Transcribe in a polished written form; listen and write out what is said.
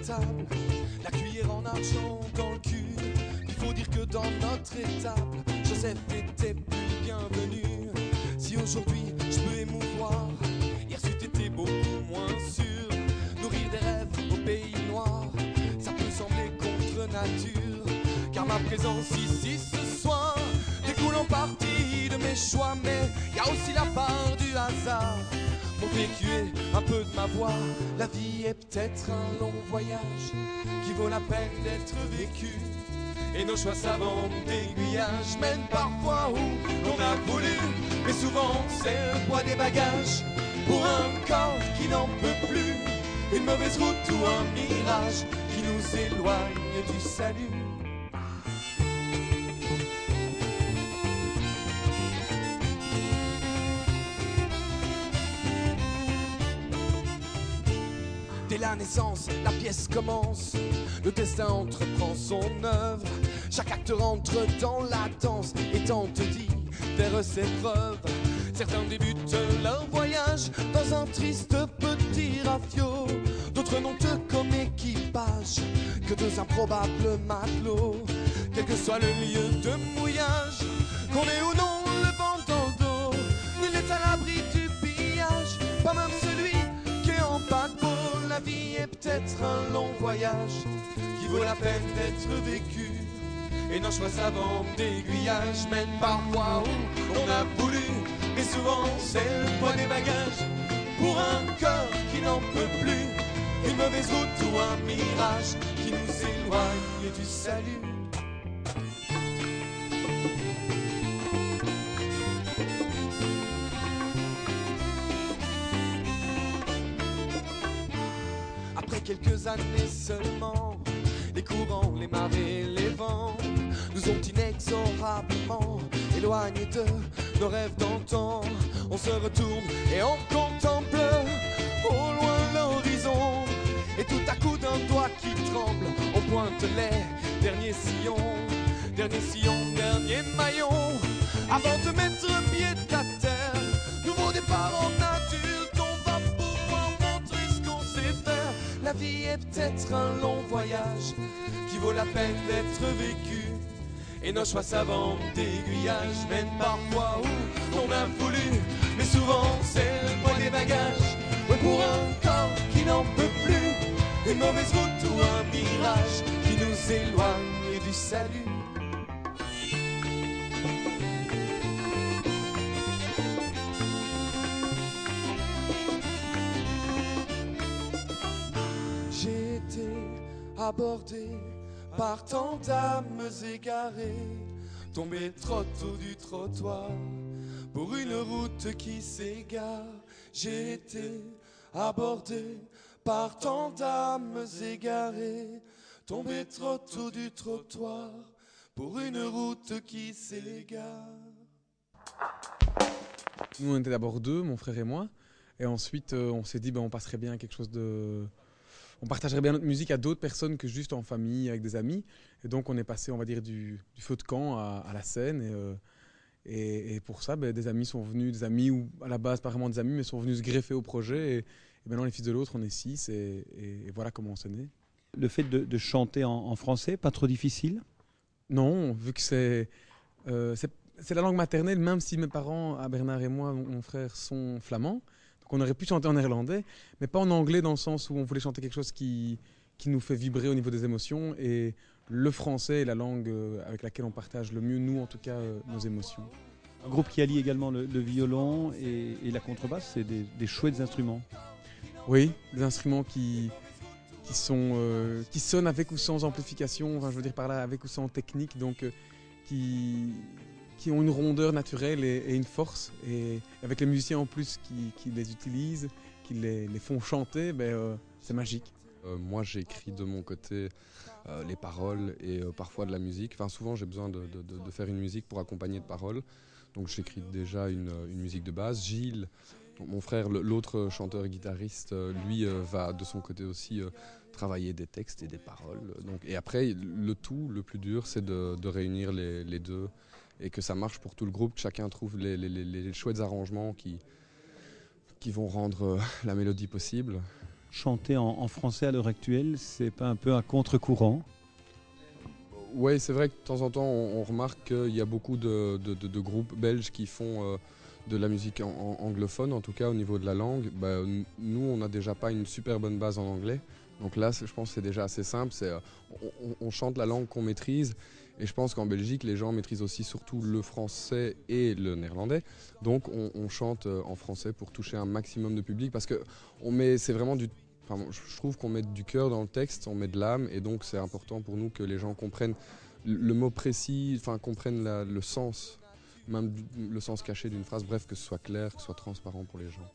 table, la cuillère en argent dans le cul. Il faut dire que dans notre étable, Joseph était plus bienvenu. Si aujourd'hui je peux émouvoir, hier c'eût été beaucoup moins sûr. Nourrir des rêves au pays noir, ça peut sembler contre nature. Car ma présence ici ce soir découle en partie de mes choix, mais y a aussi la part du hasard. Mon vécu est un peu de ma voix. La vie est peut-être un long voyage qui vaut la peine d'être vécu. Et nos choix savants d'aiguillage mènent parfois où l'on a voulu. Mais souvent c'est le poids des bagages pour un corps qui n'en peut plus. Une mauvaise route ou un mirage qui nous éloigne du salut. Dès la naissance, la pièce commence, le destin entreprend son œuvre. Chaque acte rentre dans la danse et tente diverses épreuves. Certains débutent leur voyage dans un triste petit rafio. D'autres n'ont que comme équipage que deux improbables matelots. Quel que soit le lieu de mouillage, qu'on ait ou non le vent dans le dos, nul n'est à l'abri du pillage, pas même celui qui est en paquebot. La vie est peut-être un long voyage qui vaut la peine d'être vécu. Et nos choix savants d'aiguillage mènent parfois où on a voulu. Mais souvent c'est le poids des bagages pour un cœur qui n'en peut plus. Une mauvaise route ou un mirage qui nous éloigne du salut. Après quelques années seulement, les courants, les marées, les vents nous ont inexorablement éloignés de nos rêves d'antan. On se retourne et on contemple au loin l'horizon. Et tout à coup d'un doigt qui tremble, on pointe les derniers sillons. Dernier sillon, dernier maillon, avant de mettre pied à terre. Nouveau départ en nature, on va pouvoir montrer ce qu'on sait faire. La vie est peut-être un long voyage qui vaut la peine d'être vécu. Et nos choix savants d'aiguillage mènent parfois où on a voulu. Mais souvent c'est le poids des bagages, ouais, pour un corps qui n'en peut plus. Une mauvaise route ou un mirage qui nous éloigne du salut. J'ai été abordé par tant d'âmes égarées, tombé trop tôt du trottoir pour une route qui s'égare. J'ai été abordé par tant d'âmes égarées, tombé trop tôt du trottoir pour une route qui s'égare. Nous on était d'abord deux, mon frère et moi, et ensuite on s'est dit on passerait bien à quelque chose de... On partagerait bien notre musique à d'autres personnes que juste en famille, avec des amis. Et donc on est passé, on va dire, du feu de camp à la scène. Et pour ça, des amis sont venus, des amis, ou à la base pas vraiment des amis, mais sont venus se greffer au projet. Et maintenant les Fils de l'Autre, on est 6 et voilà comment on s'est né. Le fait de chanter en français, pas trop difficile? Non, vu que c'est la langue maternelle, même si mes parents, à Bernard et moi, mon frère, sont flamands. On aurait pu chanter en néerlandais, mais pas en anglais dans le sens où on voulait chanter quelque chose qui nous fait vibrer au niveau des émotions. Et le français est la langue avec laquelle on partage le mieux, nous en tout cas, nos émotions. Un groupe qui allie également le violon et la contrebasse, c'est des chouettes instruments. Oui, des instruments qui sonnent avec ou sans amplification, enfin, je veux dire par là avec ou sans technique, donc qui ont une rondeur naturelle et une force. Et avec les musiciens en plus qui les utilisent, qui les font chanter, c'est magique. Moi j'écris de mon côté les paroles et parfois de la musique. Enfin souvent j'ai besoin de faire une musique pour accompagner de paroles. Donc j'écris déjà une musique de base. Gilles, mon frère, l'autre chanteur et guitariste, lui va de son côté aussi travailler des textes et des paroles. Donc, et après le plus dur c'est de réunir les deux. Et que ça marche pour tout le groupe, que chacun trouve les chouettes arrangements qui vont rendre la mélodie possible. chanter en français à l'heure actuelle, c'est pas un peu un contre-courant? Oui, c'est vrai que de temps en temps, on remarque qu'il y a beaucoup de groupes belges qui font de la musique anglophone, en tout cas au niveau de la langue. Nous, on n'a déjà pas une super bonne base en anglais. Donc là, je pense que c'est déjà assez simple. On chante la langue qu'on maîtrise. Et je pense qu'en Belgique, les gens maîtrisent aussi surtout le français et le néerlandais. Donc on chante en français pour toucher un maximum de public. Parce que c'est vraiment je trouve qu'on met du cœur dans le texte, on met de l'âme. Et donc c'est important pour nous que les gens comprennent le mot précis, comprennent le sens, même le sens caché d'une phrase. Bref, que ce soit clair, que ce soit transparent pour les gens.